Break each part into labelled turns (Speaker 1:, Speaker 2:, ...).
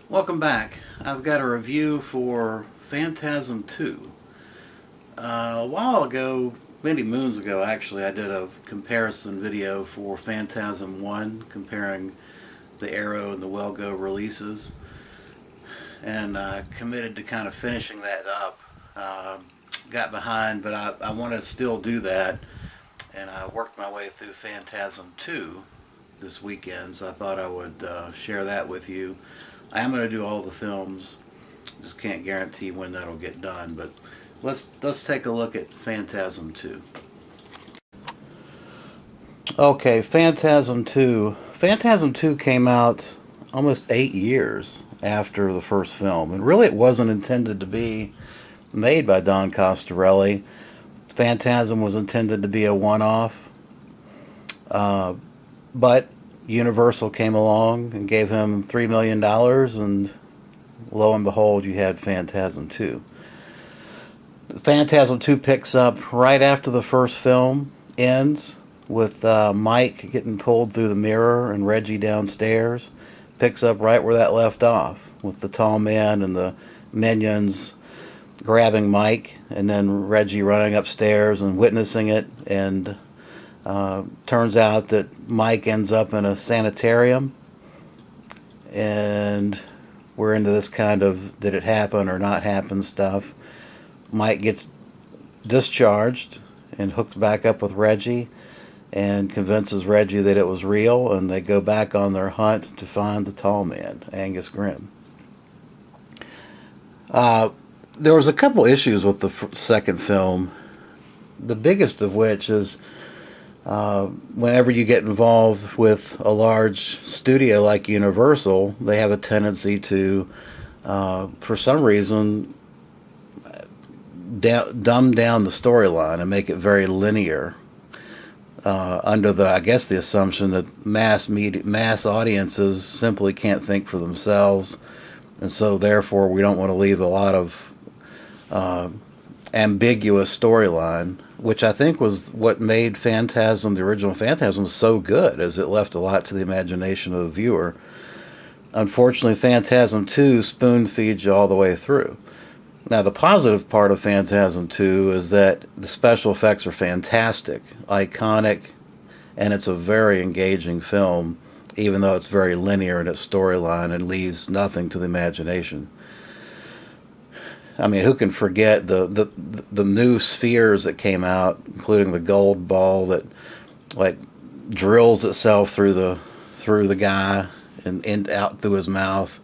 Speaker 1: Welcome back. I've got a review for Phantasm 2. A while ago, many moons ago actually, I did a comparison video for Phantasm 1, comparing the Arrow and the WellGo releases, and committed to kind of finishing that up. Got behind, but I want to still do that, and I worked my way through Phantasm 2 this weekend, so I thought I would share that with you. I am going to do all the films. Just can't guarantee when that'll get done, but let's take a look at Phantasm 2. Okay, Phantasm 2. Phantasm 2 came out almost 8 years after the first film, and really it wasn't intended to be made by Don Coscarelli. Phantasm was intended to be a one-off, but Universal came along and gave him $3 million, and lo and behold, you had Phantasm 2. Phantasm 2 picks up right after the first film ends, with Mike getting pulled through the mirror and Reggie downstairs. Picks up right where that left off, with the tall man and the minions grabbing Mike, and then Reggie running upstairs and witnessing it, and turns out that Mike ends up in a sanitarium, and we're into this kind of did it happen or not happen stuff. Mike gets discharged and hooks back up with Reggie and convinces Reggie that it was real, and they go back on their hunt to find the tall man, Angus Grimm. There was a couple issues with the second film, the biggest of which is whenever you get involved with a large studio like Universal, they have a tendency to, for some reason, dumb down the storyline and make it very linear. Under I guess the assumption that mass audiences simply can't think for themselves, and so therefore we don't want to leave a lot of ambiguous storyline, which I think was what made Phantasm, the original Phantasm, so good, as it left a lot to the imagination of the viewer. Unfortunately, Phantasm 2 spoon feeds you all the way through. Now, the positive part of Phantasm 2 is that the special effects are fantastic, iconic, and it's a very engaging film, even though it's very linear in its storyline and leaves nothing to the imagination. I mean, who can forget the new spheres that came out, including the gold ball that like drills itself through the guy and out through his mouth,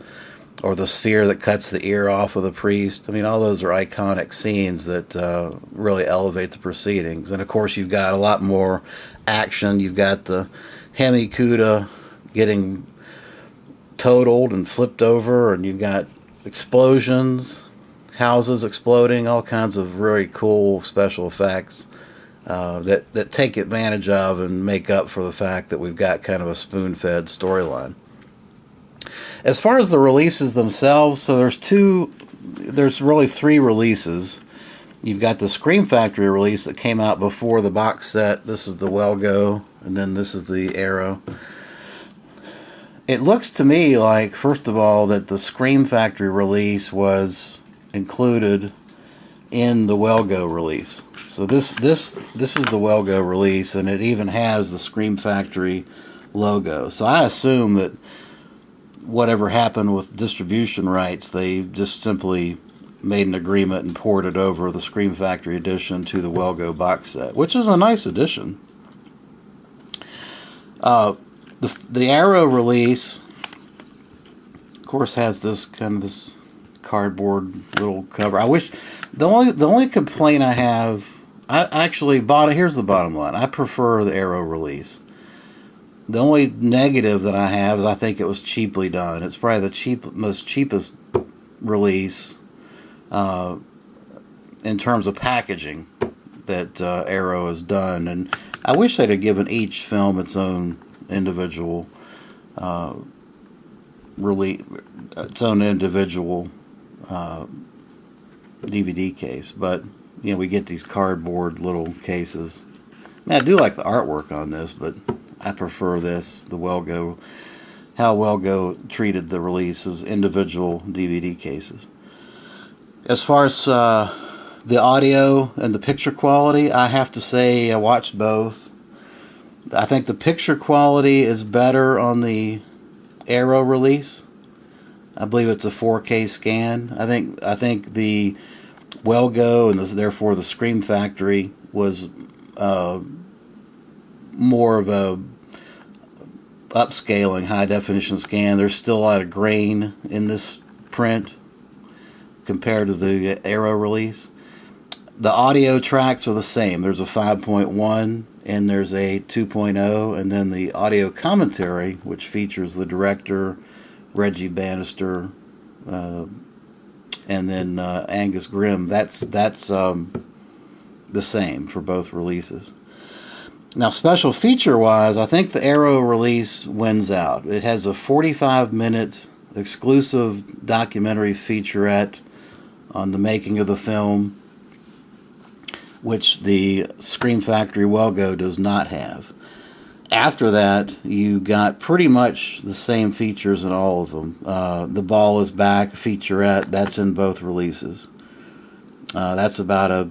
Speaker 1: or the sphere that cuts the ear off of the priest. I mean, all those are iconic scenes that really elevate the proceedings. And of course, you've got a lot more action. You've got the Hemi-Cuda getting totaled and flipped over, and you've got explosions, houses exploding, all kinds of really cool special effects that take advantage of and make up for the fact that we've got kind of a spoon-fed storyline. As far as the releases themselves, so there's really three releases. You've got the Scream Factory release that came out before the box set. This is the WellGo, and then this is the Arrow. It looks to me like, first of all, that the Scream Factory release was included in the WellGo release. So this is the WellGo release, and it even has the Scream Factory logo. So I assume that whatever happened with distribution rights, they just simply made an agreement and ported over the Scream Factory edition to the WellGo box set, which is a nice addition. The Arrow release, of course, has this cardboard little cover. I wish the only complaint I have, I actually bought it. Here's the bottom line: I prefer the Arrow release. The only negative that I have is I think it was cheaply done. It's probably the cheapest release in terms of packaging that Arrow has done, and I wish they'd have given each film its own individual DVD case. But you know, we get these cardboard little cases. I mean, I do like the artwork on this, but I prefer this, the WellGo. how WellGo treated the release as individual DVD cases. As far as the audio and the picture quality, I have to say I watched both. I think the picture quality is better on the Arrow release. I believe it's a 4K scan. I think the WellGo and therefore the Scream Factory was more of a upscaling high definition scan. There's still a lot of grain in this print compared to the Arrow release. The audio tracks are the same. There's a 5.1 and there's a 2.0, and then the audio commentary, which features the director, Reggie Bannister, and then Angus Grimm. That's the same for both releases. Now, special feature-wise, I think the Arrow release wins out. It has a 45-minute exclusive documentary featurette on the making of the film, which the Scream Factory WellGo does not have. After that, you got pretty much the same features in all of them. The Ball is Back featurette, that's in both releases. That's about a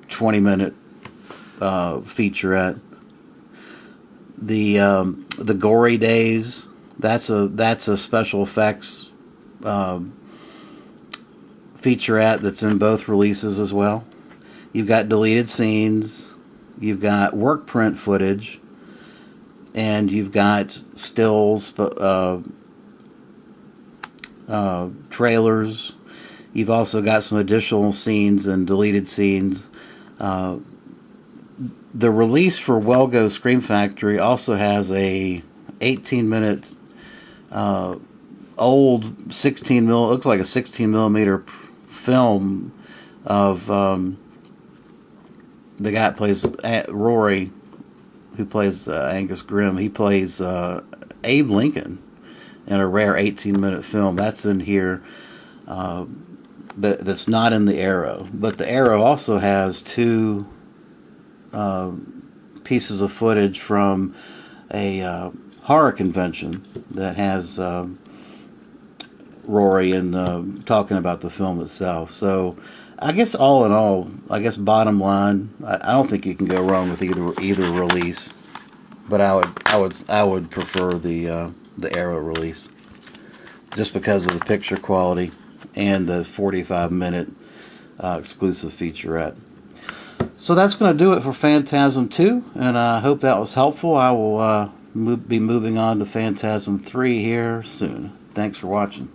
Speaker 1: 20-minute featurette. The Gory Days, that's a special effects featurette that's in both releases as well. You've got deleted scenes, you've got work print footage, and you've got stills, trailers. You've also got some additional scenes and deleted scenes. The release for WellGo Scream Factory also has a 18-minute old 16 mil, looks like a 16 millimeter film of the guy that plays Rory, who plays Angus Grimm. He plays Abe Lincoln in a rare 18-minute film. That's in here. That's not in the Arrow. But the Arrow also has two pieces of footage from a horror convention that has Rory and talking about the film itself. So I guess all in all, I guess bottom line, I don't think you can go wrong with either release. But I would prefer the Arrow release, just because of the picture quality and the 45-minute exclusive featurette. So that's going to do it for Phantasm 2, and I hope that was helpful. I will be moving on to Phantasm 3 here soon. Thanks for watching.